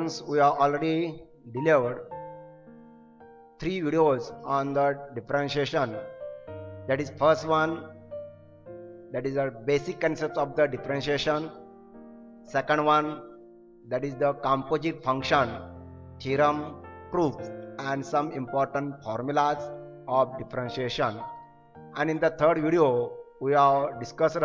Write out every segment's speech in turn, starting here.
students, we have already delivered 3 videos on the differentiation. That is first one, that is the basic concepts of the differentiation. Second one, that is the composite function, theorem, proof, and some important formulas of differentiation. And in the third video, we have discussed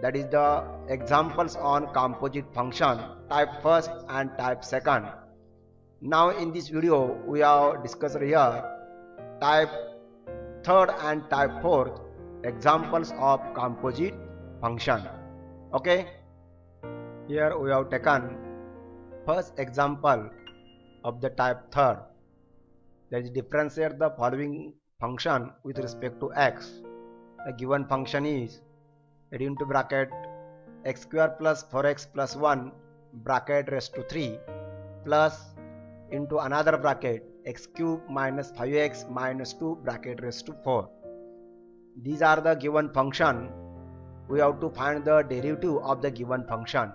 that is the examples on composite function, type first and type second. Now in this video, we have discussed here type third and type fourth examples of composite function. Okay, here we have taken first example of the type third, that is differentiate the following function with respect to x. The given function is into bracket x square plus 4x plus 1 bracket raised to 3 plus into another bracket x cube minus 5x minus 2 bracket raised to 4. These are the given function. We have to find the derivative of the given function.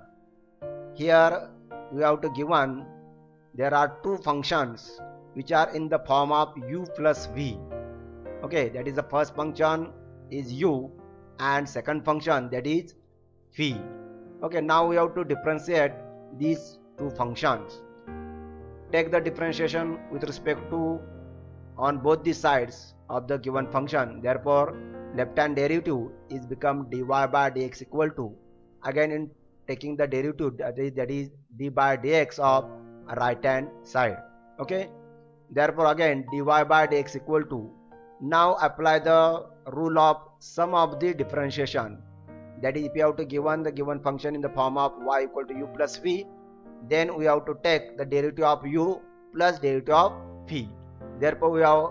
Here we have to given there are two functions which are in the form of u plus v. Okay, that is the first function is u and second function that is v. Okay, now we have to differentiate these two functions. Take the differentiation with respect to on both the sides of the given function. Therefore, left hand derivative is become dy by dx equal to, again in taking the derivative that is d by dx of right hand side. Okay, therefore again dy by dx equal to, now apply the rule of sum of the differentiation. That is, if you have to given the given function in the form of y equal to u plus v, then we have to take the derivative of u plus derivative of v. Therefore we have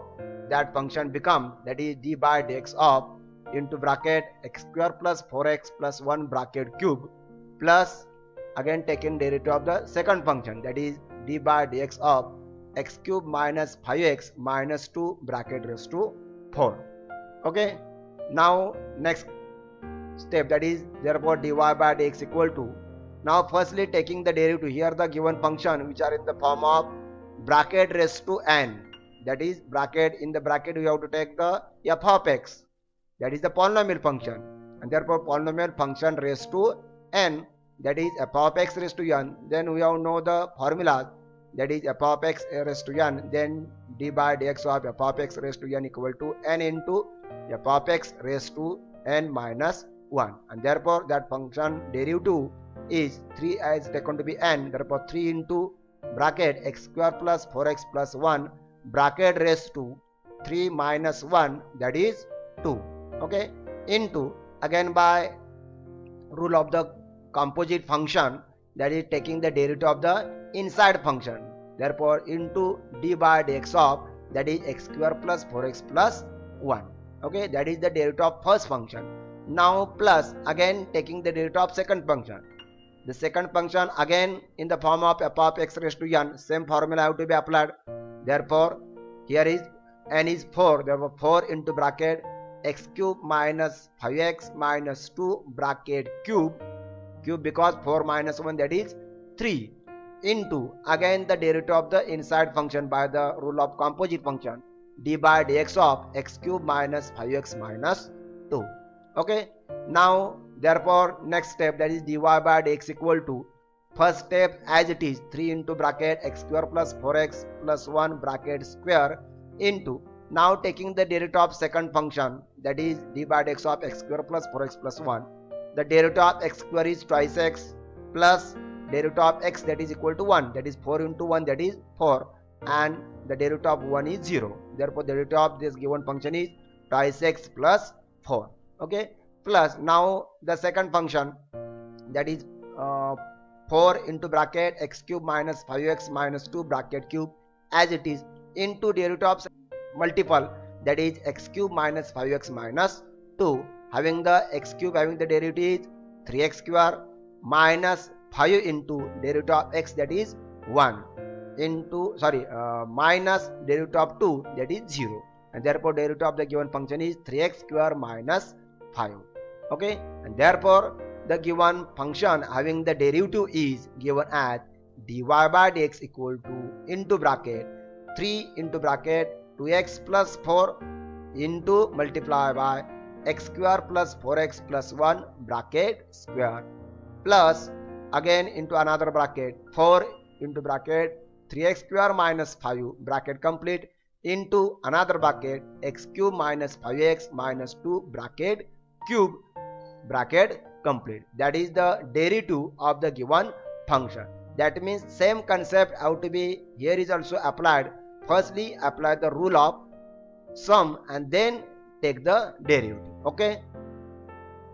that function become that is d by dx of into bracket x square plus 4x plus 1 bracket cube plus again taking derivative of the second function, that is d by dx of x cube minus 5x minus 2 bracket raised to 4. Okay, now next step, that is therefore dy by dx equal to, now firstly taking the derivative here the given function which are in the form of bracket raised to n, that is bracket, in the bracket we have to take the f of x, that is the polynomial function, and therefore polynomial function raised to n, that is f of x raised to n. Then we have know the formula, that is f of x raised to n, then d by dx of f of x raised to n equal to n into f of x raised to n minus 1, and therefore that function derivative is 3 as taken to be n, therefore 3 into bracket x square plus 4x plus 1 bracket raised to 3 minus 1, that is 2. Okay, into again by rule of the composite function, that is taking the derivative of the inside function, therefore into d by dx of that is x square plus 4x plus 1. Okay, that is the derivative of first function. Now plus again taking the derivative of second function. The second function again in the form of f of x raised to n, same formula have to be applied. Therefore here is n is 4, therefore 4 into bracket x cube minus 5x minus 2 bracket cube because 4 minus 1 that is 3 into again the derivative of the inside function by the rule of composite function, d by dx of x cube minus 5x minus 2. Okay, now therefore next step, that is dy by dx equal to, first step as it is 3 into bracket x square plus 4x plus 1 bracket square into, now taking the derivative of second function, that is d by dx of x square plus 4x plus 1, the derivative of x square is twice x plus derivative of x, that is equal to 1, that is 4 into 1, that is 4, and the derivative of 1 is 0. Therefore derivative of this given function is twice x plus 4. Okay, plus now the second function, that is 4 into bracket x cube minus 5x minus 2 bracket cube as it is into derivative of multiple, that is x cube minus 5x minus 2, having the x cube having the derivative is 3x square minus 5 into derivative of x, that is 1 into minus derivative of 2, that is 0, and therefore derivative of the given function is 3x square minus 5. Okay, and therefore the given function having the derivative is given as dy by dx equal to into bracket 3 into bracket 2x plus 4 into multiply by x square plus 4x plus 1 bracket square plus again into another bracket 4 into bracket 3x square minus 5 bracket complete into another bracket x cube minus 5x minus 2 bracket cube bracket complete. That is the derivative of the given function. That means same concept have to be here is also applied. Firstly apply the rule of sum and then take the derivative. Okay,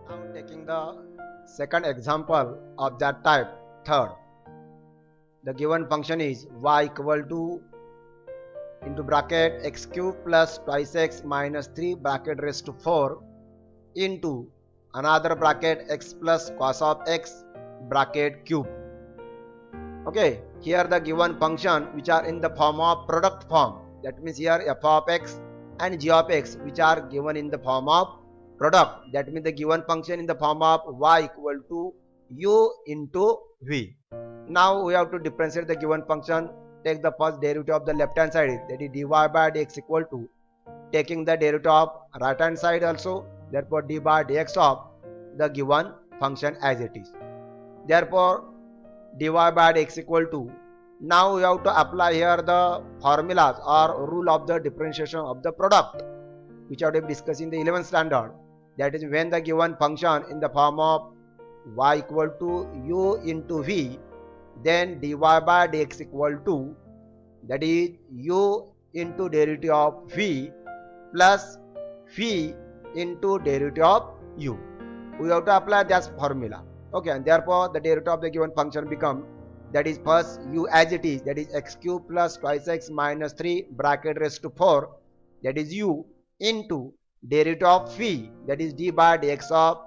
now taking the second example of that type, third. The given function is y equal to into bracket x cube plus twice x minus 3 bracket raised to 4 into another bracket x plus cos of x bracket cube. Okay, here the given function which are in the form of product form. That means here f of x and g of x which are given in the form of product. That means the given function in the form of y equal to u into v. Now we have to differentiate the given function. Take the first derivative of the left hand side, that is dy by dx equal to taking the derivative of right hand side also, therefore d by dx of the given function as it is. Therefore dy by dx equal to, now we have to apply here the formulas or rule of the differentiation of the product which I have discussed in the 11th standard. That is when the given function in the form of y equal to u into v, then dy by dx equal to, that is u into derivative of v plus v into derivative of u. We have to apply that formula. Okay, and therefore the derivative of the given function become, that is first u as it is, that is x cube plus twice x minus 3 bracket raised to 4, that is u into derivative of v, that is d by dx of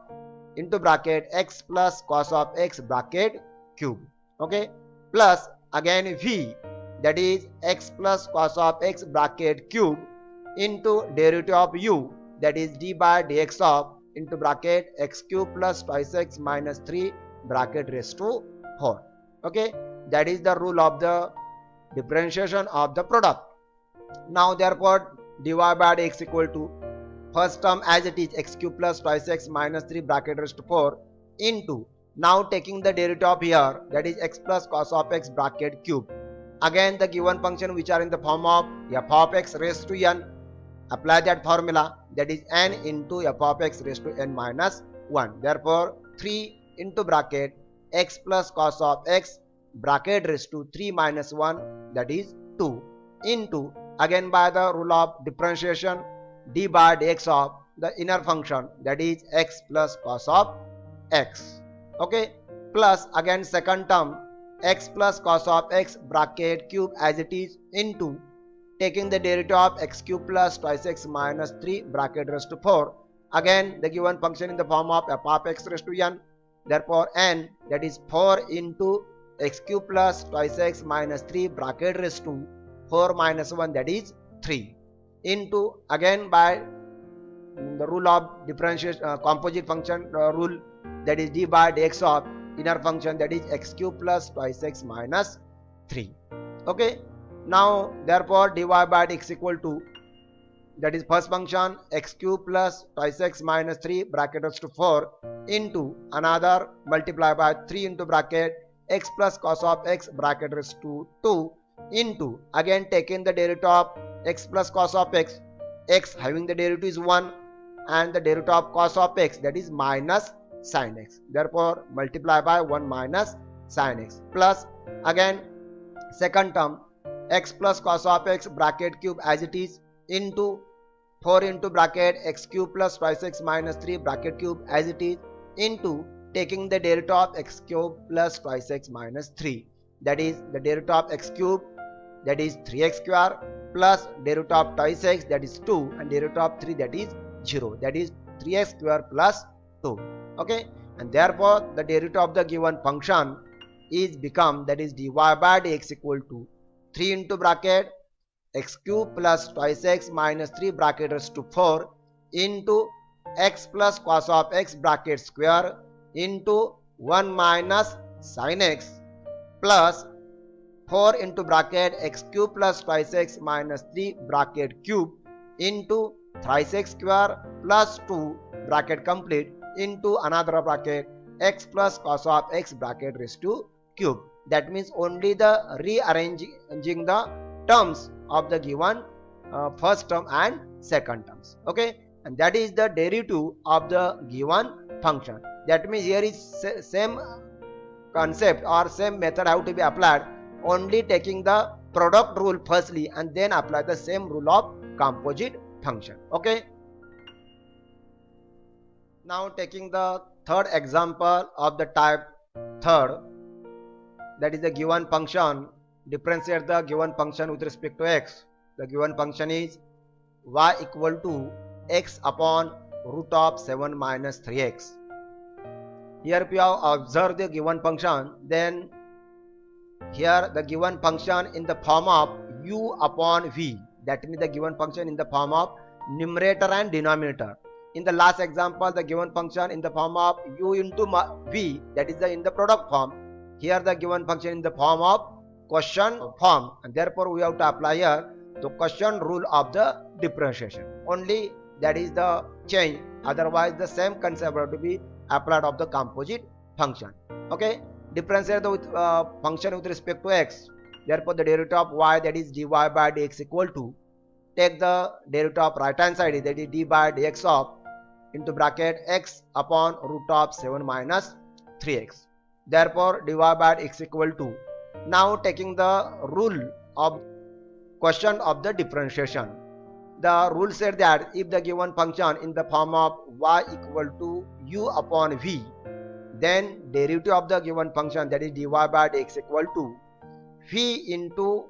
into bracket x plus cos of x bracket cube. Okay, plus again v, that is x plus cos of x bracket cube into derivative of u, that is d by dx of into bracket x cube plus twice x minus 3 bracket raised to 4. Okay, that is the rule of the differentiation of the product. Now therefore dy by dx equal to first term as it is x cube plus twice x minus 3 bracket raised to 4 into, now taking the derivative of here, that is x plus cos of x bracket cube, again the given function which are in the form of f of x raised to n, apply that formula, that is n into f of x raised to n minus 1. Therefore 3 into bracket x plus cos of x bracket raised to 3 minus 1, that is 2 into, again by the rule of differentiation, d by dx of the inner function, that is x plus cos of x. Okay, plus again second term x plus cos of x bracket cube as it is into taking the derivative of x cube plus twice x minus 3 bracket raised to 4, again the given function in the form of f of x raised to n, therefore n, that is 4 into x cube plus twice x minus 3 bracket raised to 4 minus 1, that is 3 into, again by the rule of differentiation composite function rule, that is d by dx of inner function, that is x cube plus twice x minus 3. Okay, now therefore dy by dx equal to, that is first function x cube plus twice x minus 3 bracket raised to 4 into another multiply by 3 into bracket x plus cos of x bracket raised to 2 into, again taking the derivative of x plus cos of x, x having the derivative is 1 and the derivative of cos of x, that is minus sin x, therefore multiply by 1 minus sin x, plus again second term x plus cos of x bracket cube as it is into 4 into bracket x cube plus twice x minus 3 bracket cube as it is into taking the derivative of x cube plus twice x minus 3, that is the derivative of x cube, that is 3x square plus derivative of twice x, that is 2, and derivative of 3, that is 0, that is 3x square plus 2. Okay, and therefore the derivative of the given function is become, that is dy by dx equal to 3 into bracket x cube plus twice x minus 3 bracket raised to 4 into x plus cos of x bracket square into 1 minus sin x plus 4 into bracket x cube plus twice x minus 3 bracket cube into thrice x square plus 2 bracket complete into another bracket x plus cos of x bracket raised to cube. That means only the rearranging the terms of the given first term and second terms. Okay, and that is the derivative of the given function. That means here is same concept or same method have to be applied, only taking the product rule firstly and then apply the same rule of composite function. Okay, now taking the third example of the type third, that is the given function, differentiate the given function with respect to x. The given function is y equal to x upon root of 7 minus 3x. Here we have observed the given function, then here the given function in the form of u upon v, that means the given function in the form of numerator and denominator. In the last example, the given function in the form of u into v, that is in the product form. Here the given function in the form of quotient form, and therefore we have to apply here the quotient rule of the differentiation. Only that is the change, otherwise the same concept have to be applied of the composite function. Okay, differentiate the function with respect to x. Therefore the derivative of y, that is dy by dx equal to, take the derivative of right hand side, that is d by dx of into bracket x upon root of 7 minus 3x. Therefore dy by x equal to, now taking the rule of quotient of the differentiation. The rule said that if the given function in the form of y equal to u upon v, then derivative of the given function, that is dy by dx equal to v into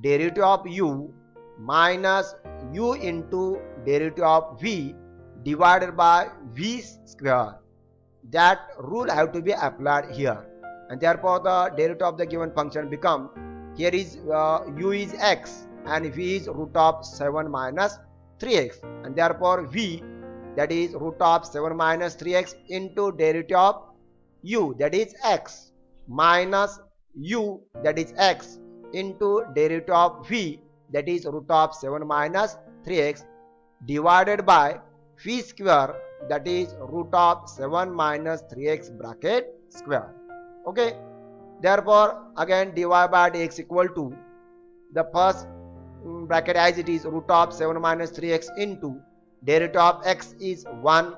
derivative of u minus u into derivative of v divided by v square. That rule have to be applied here, and therefore the derivative of the given function become, here is u is x and v is root of 7 minus 3x, and therefore v, that is root of 7 minus 3x into derivative of u, that is x, minus u, that is x, into derivative of v, that is root of 7 minus 3x, divided by v square, that is root of 7 minus 3x bracket square. Okay, therefore again dy by dx equal to, the first bracket as it is root of 7 minus 3x into derivative of x is 1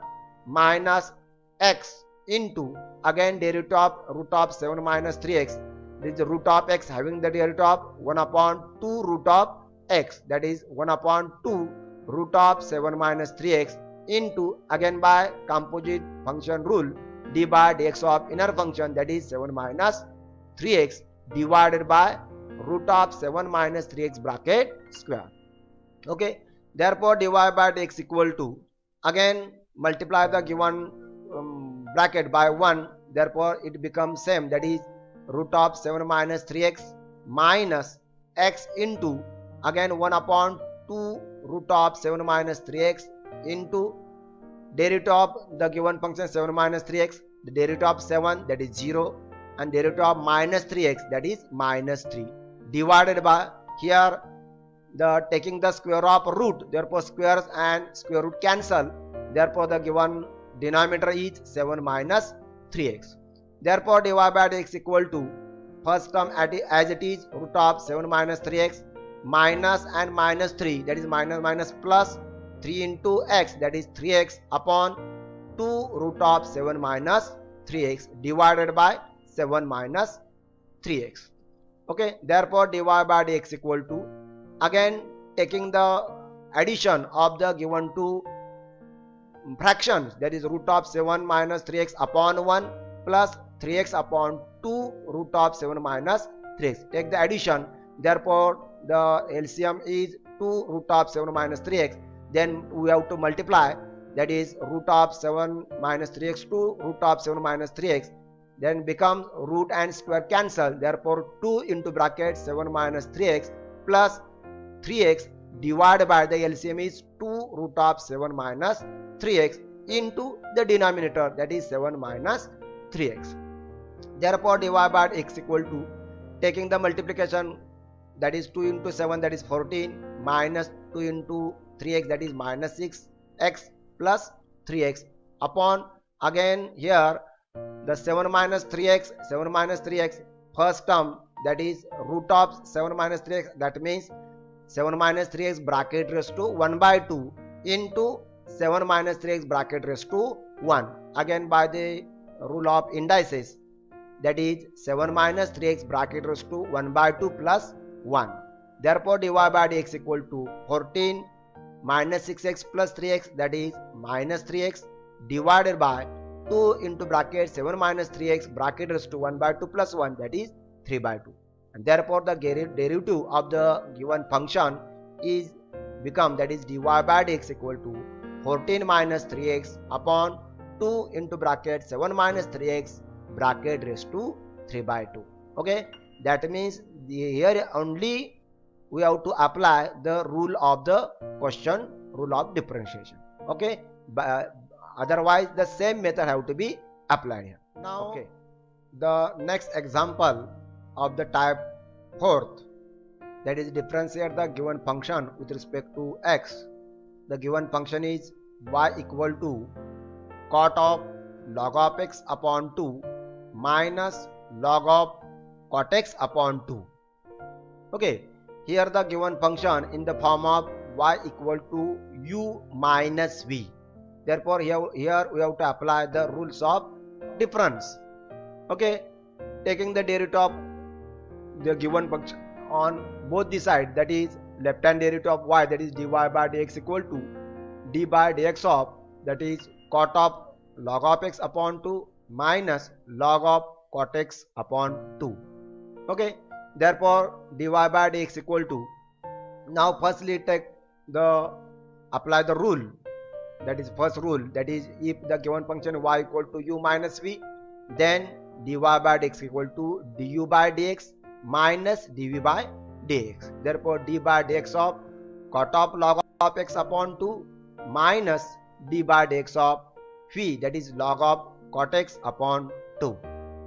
minus x into again derivative of root of 7 minus 3x, this is the root of x having the derivative of 1 upon 2 root of x, that is 1 upon 2 root of 7 minus 3x into again by composite function rule d by dx of inner function, that is 7 minus 3x divided by root of 7 minus 3x bracket square. Okay, therefore dy by dx equal to, again multiply the given bracket by 1, therefore it becomes same, that is root of 7 minus 3x minus x into again 1 upon 2 root of 7 minus 3x into derivative of the given function 7 minus 3x, the derivative of 7, that is 0, and derivative of minus 3x, that is minus 3, divided by, here the taking the square of root, therefore squares and square root cancel, therefore the given denominator is 7 minus 3x. Therefore dy by dx equal to, first term as it is root of 7 minus 3x minus and minus 3, that is minus minus plus 3 into x, that is 3x upon 2 root of 7 minus 3x divided by 7 minus 3x. Okay, therefore dy by dx equal to, again taking the addition of the given two fractions, that is root of 7 minus 3x upon 1 plus 3x upon 2 root of 7 minus 3x, take the addition, therefore the LCM is 2 root of 7 minus 3x, then we have to multiply, that is root of 7 minus 3x to root of 7 minus 3x, then becomes root and square cancel, therefore 2 into bracket 7 minus 3x plus 3x divided by the LCM is 2 root of 7 minus 3x into the denominator, that is 7 minus 3x. Therefore dy by x equal to, taking the multiplication, that is 2 into 7, that is 14, minus 2 into 3x, that is minus 6x plus 3x, upon again here the 7 minus 3x, first term, that is root of 7 minus 3x, that means 7 minus 3x bracket raised to 1 by 2 into 7 minus 3x bracket raised to 1, again by the rule of indices, that is 7 minus 3x bracket raised to 1 by 2 plus 1. Therefore dy by dx equal to 14 minus 6x plus 3x, that is minus 3x, divided by 2 into bracket 7 minus 3x bracket raised to 1 by 2 plus 1, that is 3 by 2. And therefore the derivative of the given function is become, that is dy by dx equal to 14 minus 3x upon 2 into bracket 7 minus 3x bracket raised to 3 by 2. Okay, that means here only we have to apply the rule of the question, rule of differentiation. Okay, otherwise the same method have to be applied here. Now okay, the next example of the type 4th, that is differentiate the given function with respect to x. The given function is y equal to cot of log of x upon 2 minus log of cot x upon 2. Okay, here the given function in the form of y equal to u minus v. Therefore here we have to apply the rules of difference. Okay, taking the derivative of the given function on both the sides, that is left hand derivative of y, that is dy by dx equal to d by dx of, that is cot of log of x upon 2 minus log of cot x upon 2. Okay, therefore dy by dx equal to, now firstly take the apply the rule, that is first rule, that is if the given function y equal to u minus v, then dy by dx equal to du by dx minus dv by dx. Therefore d by dx of cot of log of x upon 2 minus d by dx of phi, that is log of cot x upon 2.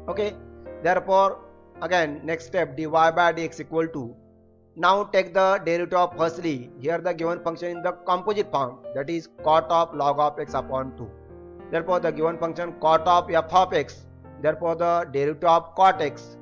Okay, therefore again next step, dy by dx equal to, now take the derivative of firstly here the given function in the composite form, that is cot of log of x upon 2. Therefore the given function cot of f of x, therefore the derivative of cot x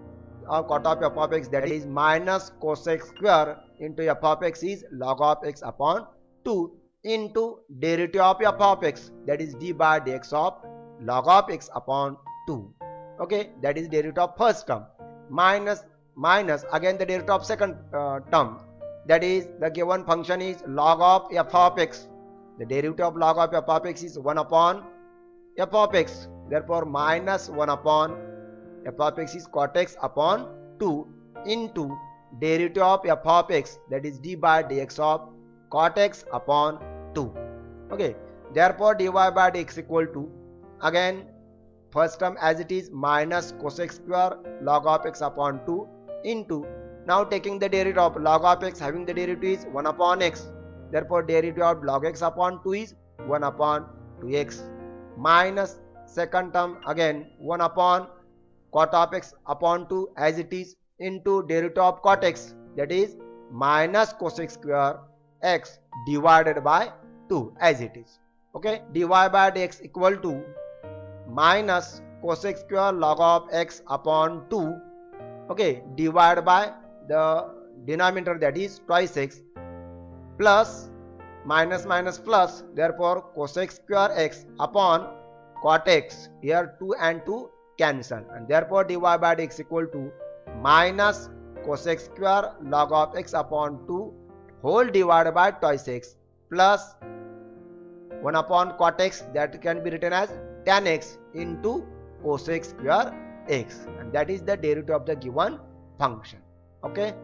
or cot of f of x, that is minus cos x square into f of x is log of x upon 2 into derivative of f of x, that is d by dx of log of x upon 2. Okay, that is derivative of first term, minus again the derivative of second term, that is the given function is log of f of x, the derivative of log of f of x is 1 upon f of x, therefore minus 1 upon f of x is cot x upon 2 into derivative of f of x, that is d by dx of cot x upon 2. Okay, therefore dy by dx equal to, again first term as it is minus cos x square log of x upon 2 into, now taking the derivative of log of x, having the derivative is 1 upon x, therefore derivative of log x upon 2 is 1 upon 2x, minus second term again 1 upon cot of x upon 2 as it is into derivative of cot x, that is minus cos x square x divided by 2 as it is. Okay, dy by dx equal to minus cos x square log of x upon 2, okay, divided by the denominator, that is twice x, plus minus plus, therefore cos x square x upon cot x, here 2 and 2 cancel, and therefore dy by dx equal to minus cos x square log of x upon 2 whole divided by twice x plus 1 upon cot x, that can be written as tan x into cos x square x, and that is the derivative of the given function. Okay,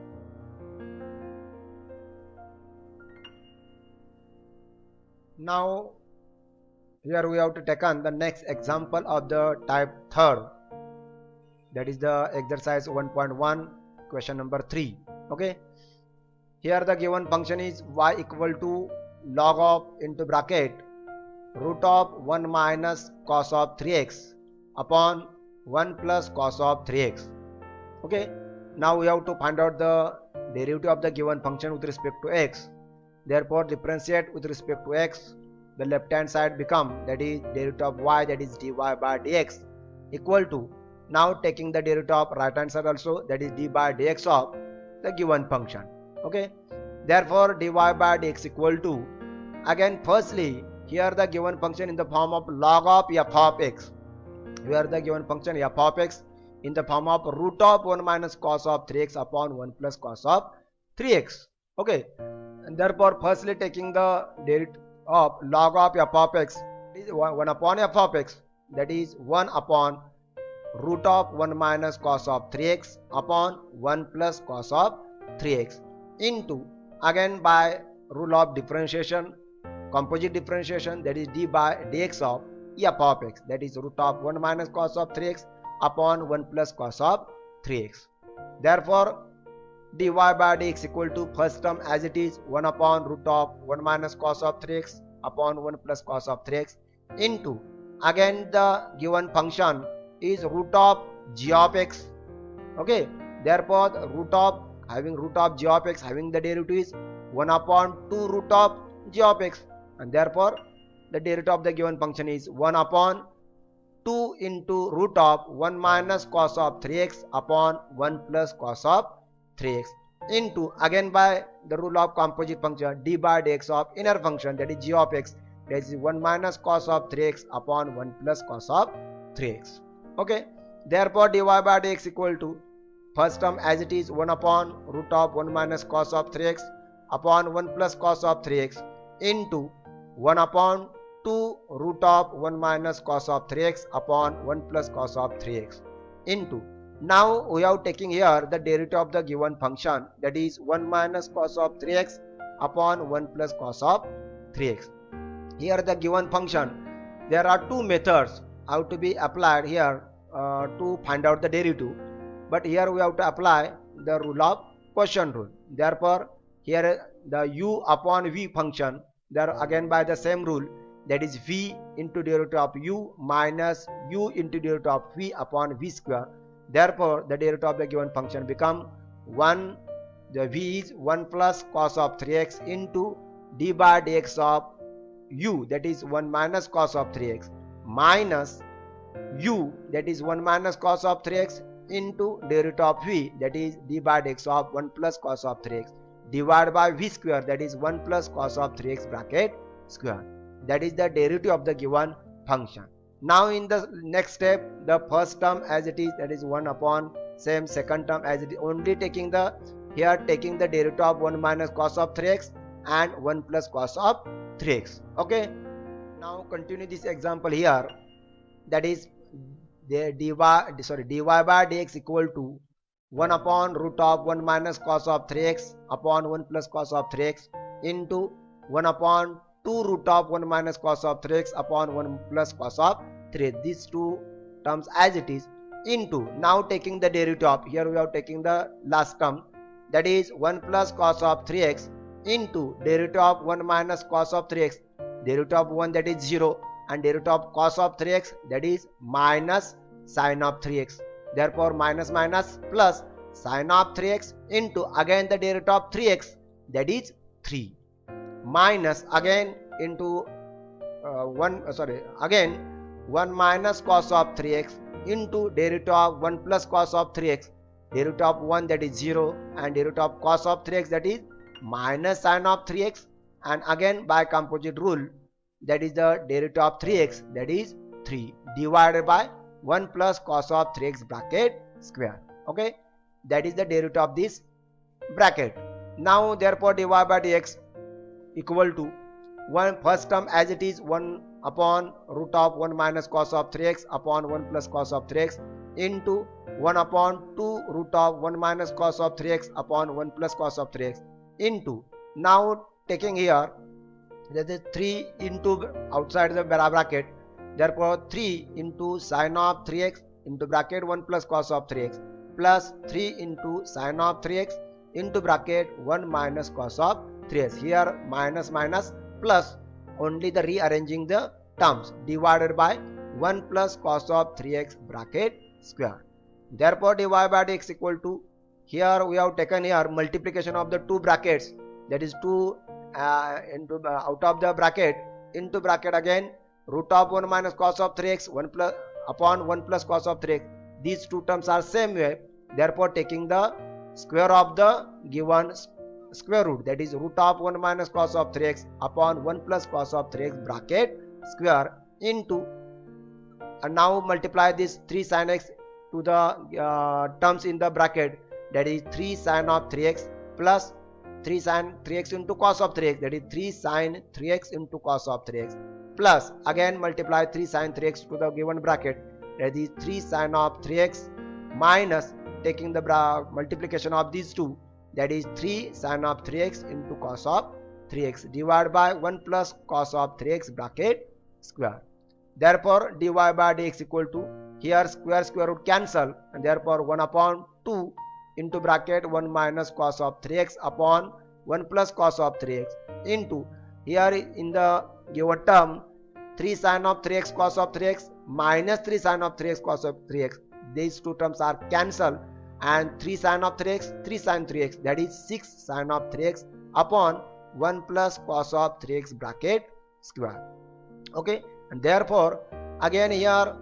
now here we have to take on the next example of the type 3rd, that is the exercise 1.1 question number 3. Okay, here the given function is y equal to log of into bracket root of 1 minus cos of 3x upon 1 plus cos of 3x. Okay, Now we have to find out the derivative of the given function with respect to x. Therefore differentiate with respect to x. The left hand side become, that is derivative of y, that is dy by dx, equal to, now taking the derivative of right hand side also, that is d by dx of the given function. Okay, therefore dy by dx equal to, again firstly here the given function in the form of log of f of x. Here the given function f of x in the form of root of 1 minus cos of 3x upon 1 plus cos of 3x. Okay, and therefore firstly taking the derivative of log of f of x is 1 upon f of x, that is 1 upon root of 1 minus cos of 3x upon 1 plus cos of 3x into, again by rule of differentiation, composite differentiation, that is d by dx of f of x, that is root of 1 minus cos of 3x upon 1 plus cos of 3x. Therefore dy by dx equal to, first term as it is 1 upon root of 1 minus cos of 3x upon 1 plus cos of 3x into, again the given function is root of g of x. Okay, therefore the root of g of x having the derivative is 1 upon 2 root of g of x, and therefore the derivative of the given function is 1 upon 2 into root of 1 minus cos of 3x upon 1 plus cos of 3x into, again by the rule of composite function, d by dx of inner function, that is g of x, that is 1 minus cos of 3x upon 1 plus cos of 3x. Okay, therefore dy by dx equal to, first term as it is 1 upon root of 1 minus cos of 3x upon 1 plus cos of 3x into 1 upon 2 root of 1 minus cos of 3x upon 1 plus cos of 3x into, now we are taking here the derivative of the given function, that is 1 minus cos of 3x upon 1 plus cos of 3x. Here the given function, there are two methods how to be applied here to find out the derivative, but here we have to apply the rule of quotient rule. Therefore here the u upon v function, there again by the same rule, that is v into derivative of u minus u into derivative of v upon v square. Therefore the derivative of the given function become 1, the v is 1 plus cos of 3x into d by dx of u, that is 1 minus cos of 3x, minus u, that is 1 minus cos of 3x into derivative of v, that is d by dx of 1 plus cos of 3x, divided by v square, that is 1 plus cos of 3x bracket square. That is the derivative of the given function. Now in the next step, the first term as it is, that is 1 upon same second term as it is, only taking the, here taking the derivative of 1 minus cos of 3x and 1 plus cos of 3x. Okay, now continue this example here, that is the dy by dx equal to 1 upon root of 1 minus cos of 3x upon 1 plus cos of 3x into 1 upon 2 root of 1 minus cos of 3x upon 1 plus cos of 3. These two terms as it is into, now taking the derivative of, here we are taking the last term, that is 1 plus cos of 3x into derivative of 1 minus cos of 3x, derivative of 1 that is 0, and derivative of cos of 3x that is minus sin of 3x. Therefore minus minus plus sin of 3x into, again the derivative of 3x, that is 3, minus again into 1 minus cos of 3x into derivative of 1 plus cos of 3x, derivative of 1 that is 0, and derivative of cos of 3x that is minus sin of 3x, and again by composite rule, that is the derivative of 3x, that is 3, divided by 1 plus cos of 3x bracket square. Okay, that is the derivative of this bracket. Now therefore dy by dx equal to, one first term as it is 1 upon root of 1 minus cos of 3x upon 1 plus cos of 3x into 1 upon 2 root of 1 minus cos of 3x upon 1 plus cos of 3x into, now taking here that is 3 into outside the bracket, therefore 3 into sin of 3x into bracket 1 plus cos of 3x plus 3 into sin of 3x into bracket 1 minus cos of 3x. Here minus minus plus, only the rearranging the terms, divided by 1 plus cos of 3x bracket square. Therefore dy by dx equal to here we have taken here multiplication of the two brackets, that is 2 into out of the bracket into bracket again root of 1 minus cos of 3x 1 plus upon 1 plus cos of 3x. These two terms are same way, therefore taking the square of the given square root, that is root of 1 minus cos of 3x upon 1 plus cos of 3x bracket square into, and now multiply this 3 sin x to the terms in the bracket, that is 3 sin of 3x plus 3 sin 3x into cos of 3x, that is 3 sin 3x into cos of 3x plus again multiply 3 sin 3x to the given bracket, that is 3 sin of 3x minus taking the multiplication of these two, that is 3 sin of 3x into cos of 3x divided by 1 plus cos of 3x bracket square. Therefore dy by dx equal to, here square root cancel, and therefore 1 upon 2 into bracket 1 minus cos of 3x upon 1 plus cos of 3x into, here in the given term 3 sin of 3x cos of 3x minus 3 sin of 3x cos of 3x, these two terms are cancelled, and 3 sin of 3x 3 sin 3x, that is 6 sin of 3x upon 1 plus cos of 3x bracket square. Okay, and therefore again here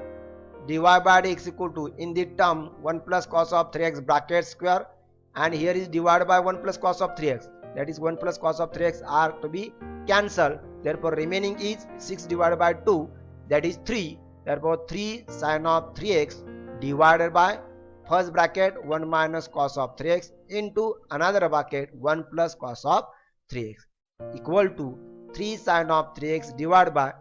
dy by dx equal to, in the term 1 plus cos of 3x bracket square, and here is divided by 1 plus cos of 3x, that is 1 plus cos of 3x are to be cancelled, therefore remaining is 6 divided by 2, that is 3, therefore 3 sin of 3x divided by first bracket 1 minus cos of 3x into another bracket 1 plus cos of 3x equal to 3 sin of 3x divided by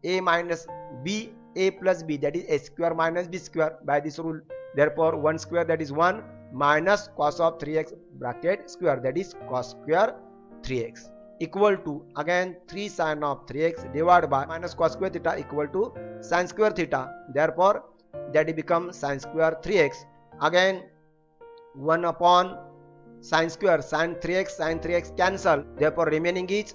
a minus b, a plus b, that is a square minus b square by this rule, therefore 1 square, that is 1 minus cos of 3x bracket square, that is cos square 3x equal to again 3 sin of 3x divided by minus cos square theta equal to sin square theta, therefore that it becomes sin square 3x, again 1 upon sin square, sin 3x cancel, therefore remaining is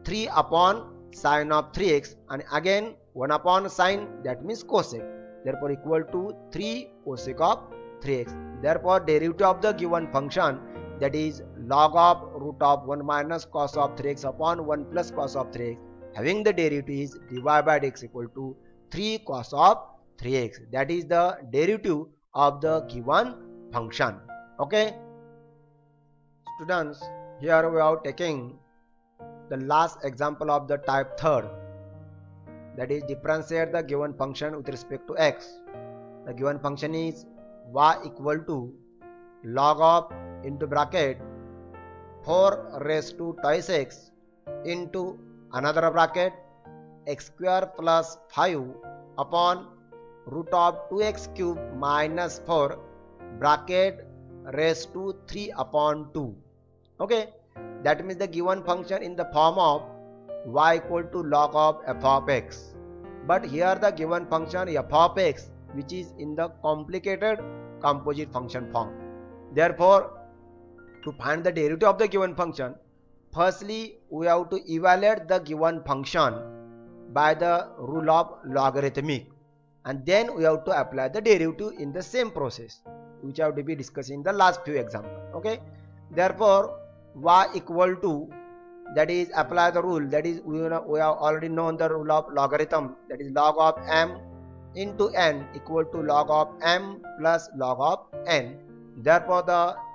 3 upon sin of 3x, and again 1 upon sin, that means cosec, therefore equal to 3 cosec of 3x. Therefore derivative of the given function, that is log of root of 1 minus cos of 3x upon 1 plus cos of 3x, having the derivative is dy by dx equal to 3 cos of 3x, that is the derivative of the given function. Okay students, here we are taking the last example of the type third, that is differentiate the given function with respect to x. The given function is y equal to log of into bracket 4 raised to twice x into another bracket x square plus 5 upon root of 2x cube minus 4 bracket raised to 3 upon 2. Okay, that means the given function in the form of y equal to log of f of x, but here the given function f of x which is in the complicated composite function form. Therefore to find the derivative of the given function, firstly we have to evaluate the given function by the rule of logarithmic, and then we have to apply the derivative in the same process which I have to be discussing in the last few examples. Okay, therefore y equal to, that is apply the rule, that is we have already known the rule of logarithm, that is log of m into n equal to log of m plus log of n. Therefore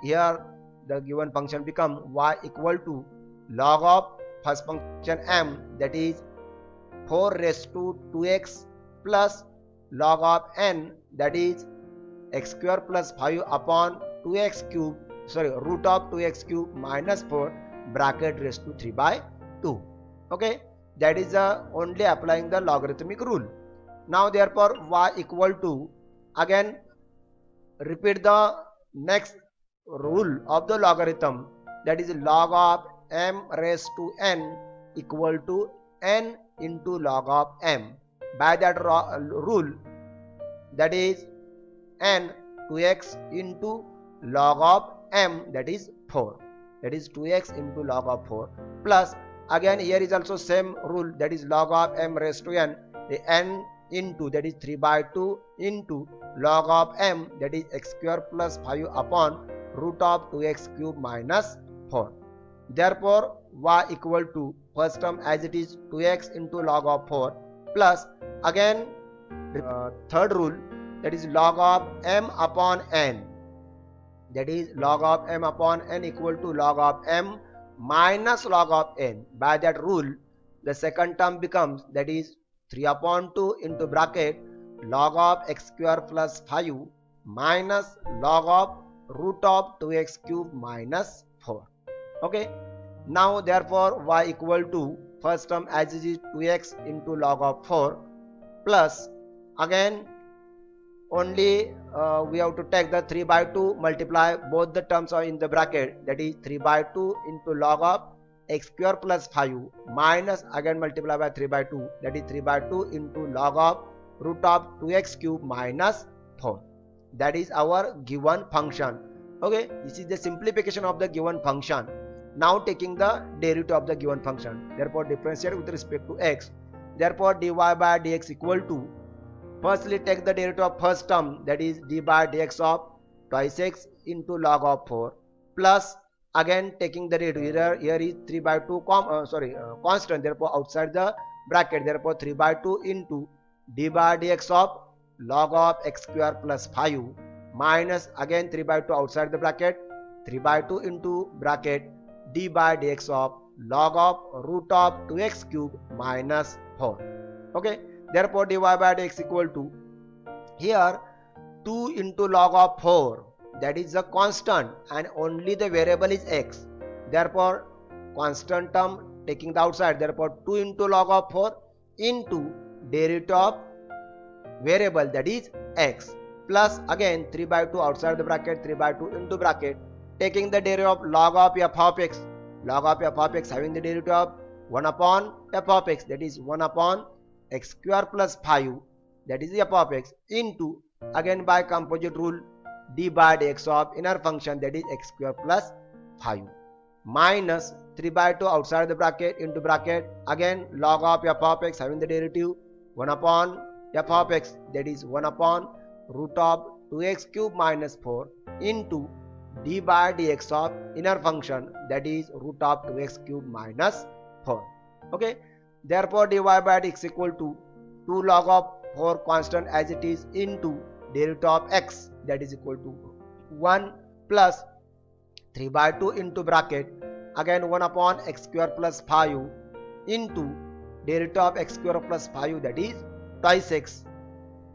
here the given function become y equal to log of first function m, that is 4 raised to 2x plus log of n, that is x square plus 5 upon 2x cube, root of 2x cube minus 4 bracket raised to 3 by 2. Okay, that is only applying the logarithmic rule. Now therefore y equal to, again repeat the next rule of the logarithm, that is log of m raised to n equal to n into log of m. By that rule, that is n 2x into log of m, that is 4, that is 2x into log of 4 plus again here is also same rule, that is log of m raised to n, the n into, that is 3 by 2 into log of m, that is x square plus 5 upon root of 2x cube minus 4. Therefore, y equal to first term as it is 2x into log of 4 plus again third rule, that is log of m upon n, that is log of m upon n equal to log of m minus log of n. By that rule, the second term becomes, that is 3 upon 2 into bracket log of x square plus 5 minus log of root of 2x cube minus 4. Okay. Now therefore y equal to first term as it is 2x into log of 4 plus again only we have to take the 3 by 2, multiply both the terms are in the bracket, that is 3 by 2 into log of x square plus 5 minus again multiply by 3 by 2, that is 3 by 2 into log of root of 2x cube minus 4. That is our given function. Okay, this is the simplification of the given function. Now taking the derivative of the given function, therefore differentiate with respect to x. Therefore dy by dx equal to, firstly take the derivative of first term, that is d by dx of twice x into log of 4 plus again taking the derivative, here is 3 by 2 constant, therefore outside the bracket, therefore 3 by 2 into d by dx of log of x square plus 5 minus again 3 by 2 outside the bracket, 3 by 2 into bracket d by dx of log of root of 2x cube minus 4. Okay, therefore dy by dx equal to, here 2 into log of 4, that is the constant and only the variable is x, therefore constant term taking the outside, therefore 2 into log of 4 into derivative of variable, that is x, plus again 3 by 2 outside the bracket, 3 by 2 into bracket taking the derivative of log of f of x, log of f of x having the derivative of 1 upon f of x, that is 1 upon x square plus 5, that is f of x, into again by composite rule d by dx of inner function, that is x square plus 5 minus 3 by 2 outside the bracket into bracket again log of f of x having the derivative 1 upon f of x, that is 1 upon root of 2x cube minus 4 into d by dx of inner function, that is root of 2x cube minus 4. Okay, therefore dy by dx equal to 2 log of 4 constant as it is into derivative of x, that is equal to 1 plus 3 by 2 into bracket again 1 upon x square plus 5 into derivative of x square plus 5, that is twice x,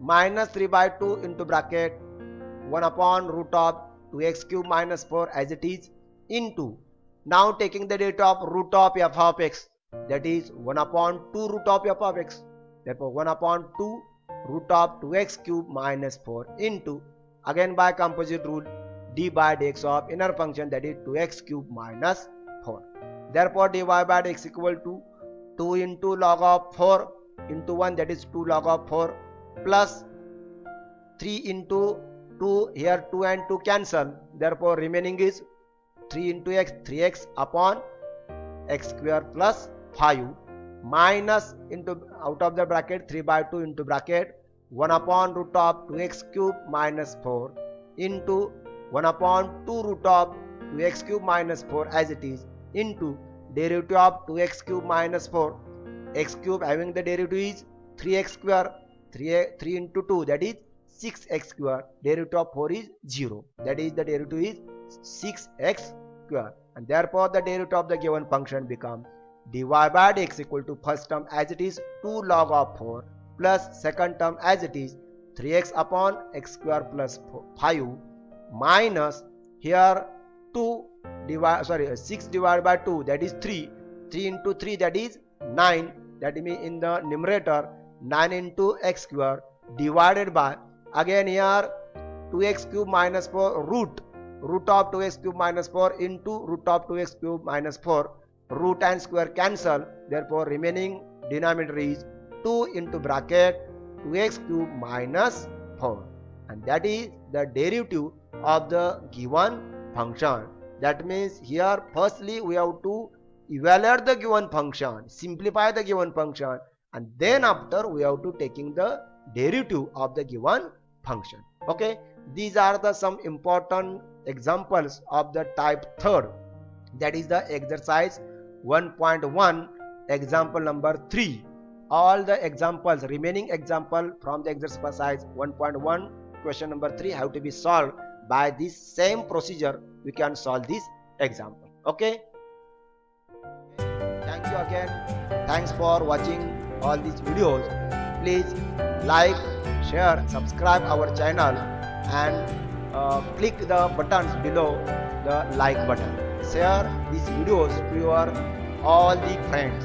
minus 3 by 2 into bracket 1 upon root of 2x cube minus 4 as it is into, now taking the derivative of root of f of x, that is 1 upon 2 root of f of x, therefore 1 upon 2 root of 2x cube minus 4 into again by composite rule d by dx of inner function, that is 2x cube minus 4. Therefore dy by dx equal to 2 into log of 4 into 1, that is 2 log of 4 plus 3 into 2, here 2 and 2 cancel, therefore remaining is 3 into x, 3x upon x square plus 5 minus into out of the bracket 3 by 2 into bracket 1 upon root of 2x cube minus 4 into 1 upon 2 root of 2x cube minus 4 as it is into derivative of 2x cube minus 4, x cube having the derivative is 3x square, 3 into 2, that is 6x square, derivative of 4 is 0, that is the derivative is 6x square, and therefore the derivative of the given function becomes dy by dx equal to first term as it is 2 log of 4 plus second term as it is 3x upon x square plus 5 minus here 6 divided by 2, that is 3 into 3, that is 9, that means in the numerator 9 into x square divided by again here 2x cube minus 4 root of 2x cube minus 4 into root of 2x cube minus 4, root and square cancel, therefore remaining denominator is 2 into bracket 2x cube minus 4, and that is the derivative of the given function. That means here firstly we have to evaluate the given function, simplify the given function, and then after we have to taking the derivative of the given function. Okay, these are the some important examples of the type third, that is the exercise 1.1 example number 3. All the examples, remaining example from the exercise 1.1 question number 3 have to be solved by this same procedure. We can solve this example. Okay, thank you again. Thanks for watching all these videos. Please like, share, subscribe our channel, and click the buttons below the like button. Share these videos to your all the friends.